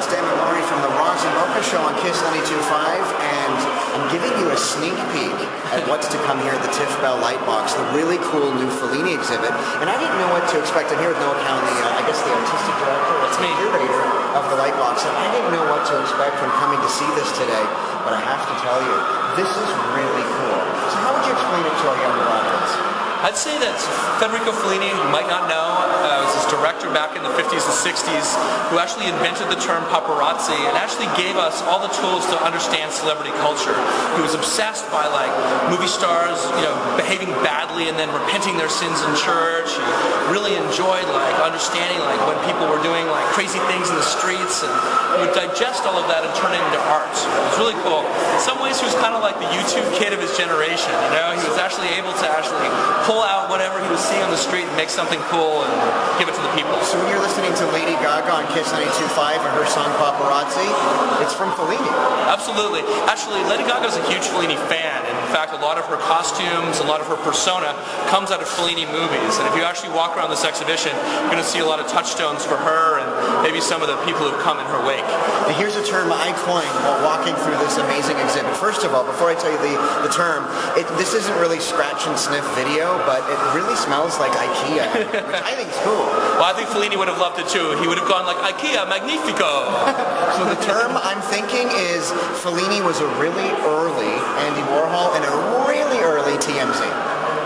From the Ross and Mocha Show on KiSS 92.5, and I'm giving you a sneak peek at what's to come here at the Tiff Lightbox, the really cool new Fellini exhibit. And I didn't know what to expect. I'm here with Noah Cowan, I guess the artistic director, the curator of the Lightbox, and I didn't know what to expect when coming to see this today. But I have to tell you, this is really cool. So how would you explain it to our younger audience? I'd say that Federico Fellini, who you might not know, was this director back in the 50s and 60s who actually invented the term paparazzi and actually gave us all the tools to understand celebrity culture. He was obsessed by movie stars, behaving badly and then repenting their sins in church. He really enjoyed understanding when people were doing crazy things in the streets, and he would digest all of that and turn it into art. It was really cool. In some ways, he was kind of like the YouTube kid of his generation. He was actually able to pull out whatever he was seeing on the street and make something cool and give it to the people. So when you're listening to Lady Gaga on KiSS 92.5 and her song Paparazzi, it's from Fellini. Absolutely. Actually, Lady Gaga is a huge Fellini fan. And in fact, a lot of her costumes, a lot of her persona comes out of Fellini movies. And if you actually walk around this exhibition, you're going to see a lot of touchstones for her and maybe some of the people who've come in her wake. And here's a term I coined while walking through this amazing exhibit. First of all, before I tell you the term, this isn't really scratch and sniff video, but it really smells like IKEA, which I think is cool. Well, I think Fellini would have loved it too. He would have gone like, IKEA, magnifico. So the term I'm thinking is Fellini was a really early Andy Warhol and a really early TMZ.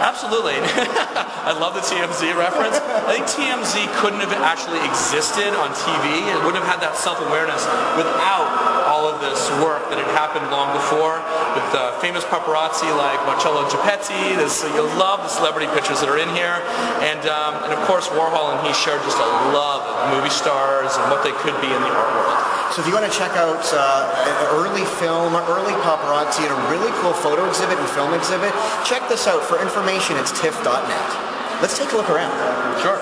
Absolutely. I love the TMZ reference. I think TMZ couldn't have actually existed on TV. It wouldn't have had that self-awareness without all of this work that had happened long before with famous paparazzi like Marcello Gepetti. You'll love the celebrity pictures that are in here. And of course, Warhol and he shared just a love of movie stars and what they could be in the art world. So if you want to check out early film, early paparazzi, and a really cool photo exhibit and film exhibit, check this out. For information, it's tiff.net. Let's take a look around. Sure.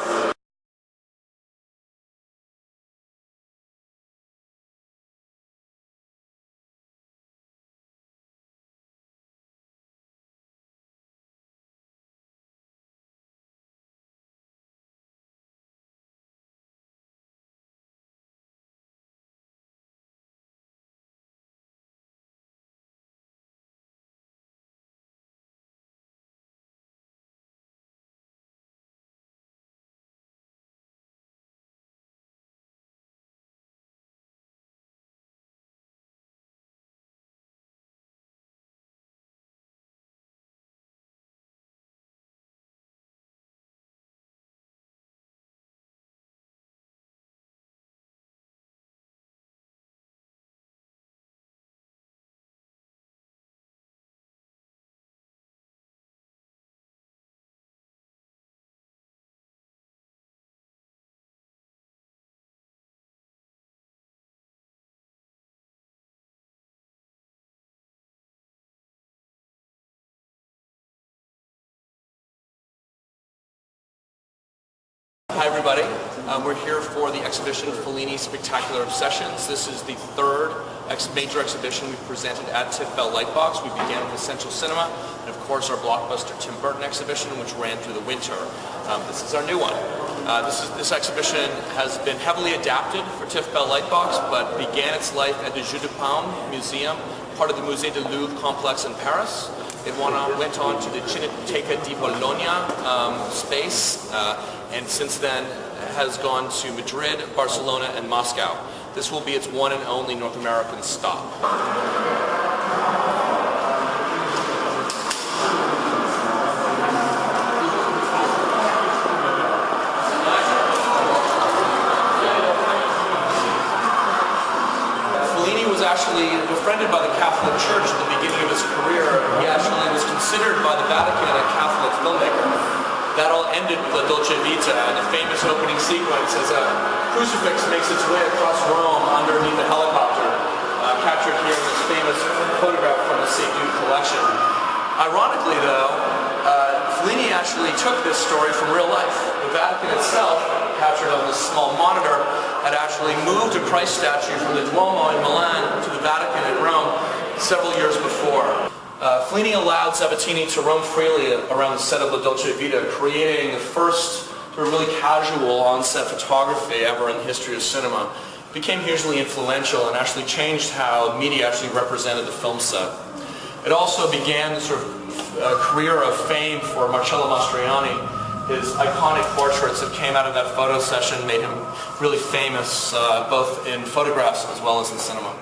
Hi everybody, we're here for the exhibition Fellini Spectacular Obsessions. This is the third major exhibition we've presented at Tiff Lightbox. We began with Essential Cinema and of course our blockbuster Tim Burton exhibition, which ran through the winter. This is our new one. This exhibition has been heavily adapted for Tiff Lightbox, but began its life at the Jeu de Paume Museum, part of the Musée du Louvre complex in Paris. It went on to the Cineteca di Bologna space, and since then has gone to Madrid, Barcelona, and Moscow. This will be its one and only North American stop. Fellini was actually befriended by the Catholic Church at the beginning of his career. He actually was considered by the Vatican a Catholic filmmaker. That all ended with La Dolce Vita and the famous opening sequence as a crucifix makes its way across Rome underneath a helicopter, captured here in this famous photograph from the St. Jude collection. Ironically though, Fellini actually took this story from real life. The Vatican itself, captured on this small monitor, had actually moved a Christ statue from the Duomo in Milan to the Vatican in Rome several years before. Fellini allowed Sabatini to roam freely around the set of La Dolce Vita, creating the first really casual on-set photography ever in the history of cinema. became hugely influential and actually changed how media actually represented the film set. It also began the sort of career of fame for Marcello Mastroianni. His iconic portraits that came out of that photo session made him really famous, both in photographs as well as in cinema.